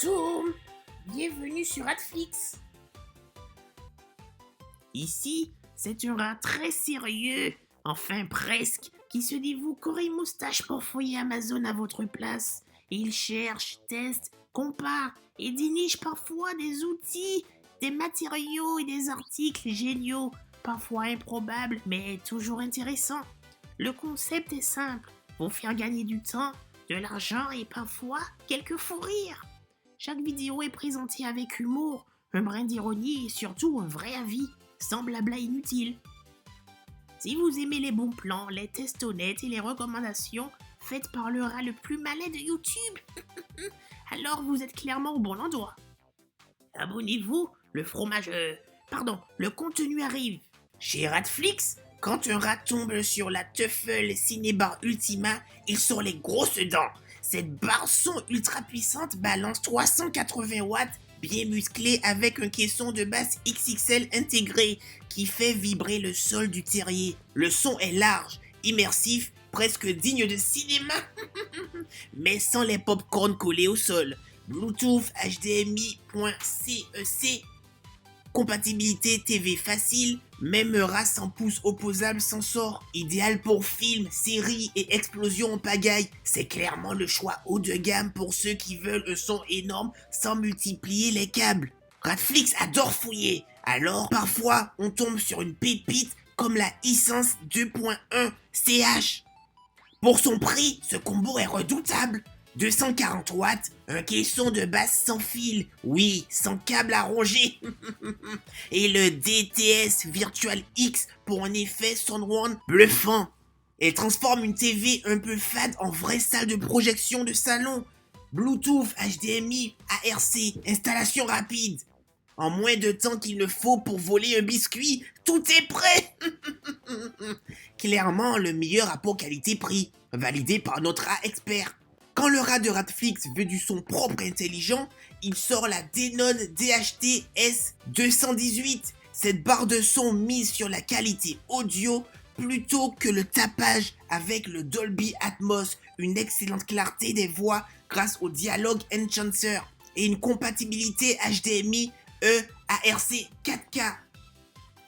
Tom, bienvenue sur Netflix. Ici, c'est un rat très sérieux, enfin presque, qui se dévoue corps et moustache pour fouiller Amazon à votre place. Et il cherche, teste, compare et déniche parfois des outils, des matériaux et des articles géniaux, parfois improbables, mais toujours intéressants. Le concept est simple, vous faire gagner du temps, de l'argent et parfois quelques fous rires. Chaque vidéo est présentée avec humour, un brin d'ironie et surtout un vrai avis, sans blabla inutile. Si vous aimez les bons plans, les tests honnêtes et les recommandations faites par le rat le plus malin de YouTube, alors vous êtes clairement au bon endroit. Abonnez-vous, le contenu arrive. Chez Ratflix, quand un rat tombe sur la Teufel Cinébar Ultima, il sort les grosses dents. Cette barre son ultra puissante balance 380 watts, bien musclée avec un caisson de basse XXL intégré qui fait vibrer le sol du terrier. Le son est large, immersif, presque digne de cinéma, mais sans les pop-corn collés au sol. Bluetooth HDMI.CEC, compatibilité TV facile, même rat sans pouce opposable s'en sort. Idéal pour films, séries et explosions en pagaille. C'est clairement le choix haut de gamme pour ceux qui veulent un son énorme sans multiplier les câbles. Ratflix adore fouiller, alors parfois on tombe sur une pépite comme la Hisense 2.1 CH. Pour son prix, ce combo est redoutable. 240 watts, un caisson de basse sans fil, oui, sans câble à ronger. Et le DTS Virtual X pour un effet Soundwand bluffant. Elle transforme une TV un peu fade en vraie salle de projection de salon. Bluetooth, HDMI, ARC, installation rapide. En moins de temps qu'il ne faut pour voler un biscuit, tout est prêt. Clairement le meilleur rapport qualité-prix, validé par notre rat expert. Quand le rat de Ratflix veut du son propre et intelligent, il sort la Denon DHT S218. Cette barre de son mise sur la qualité audio plutôt que le tapage avec le Dolby Atmos, une excellente clarté des voix grâce au Dialogue Enhancer et une compatibilité HDMI ARC 4K.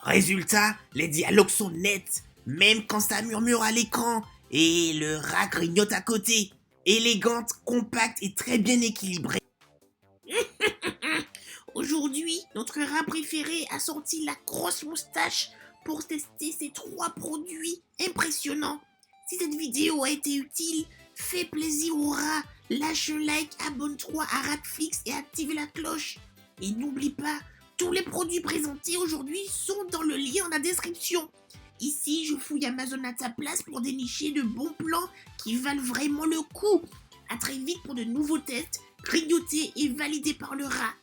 Résultat, les dialogues sont nets, même quand ça murmure à l'écran, et le rat grignote à côté. Élégante, compacte et très bien équilibrée. Aujourd'hui, notre rat préféré a sorti la grosse moustache pour tester ces 3 produits impressionnants. Si cette vidéo a été utile, fais plaisir au rat, lâche un like, abonne-toi à Ratflix et active la cloche. Et n'oublie pas, tous les produits présentés aujourd'hui sont dans le lien dans la description. Ici, je fouille Amazon à ta place pour dénicher de bons plans qui valent vraiment le coup. A très vite pour de nouveaux tests, grignotés et validés par le rat.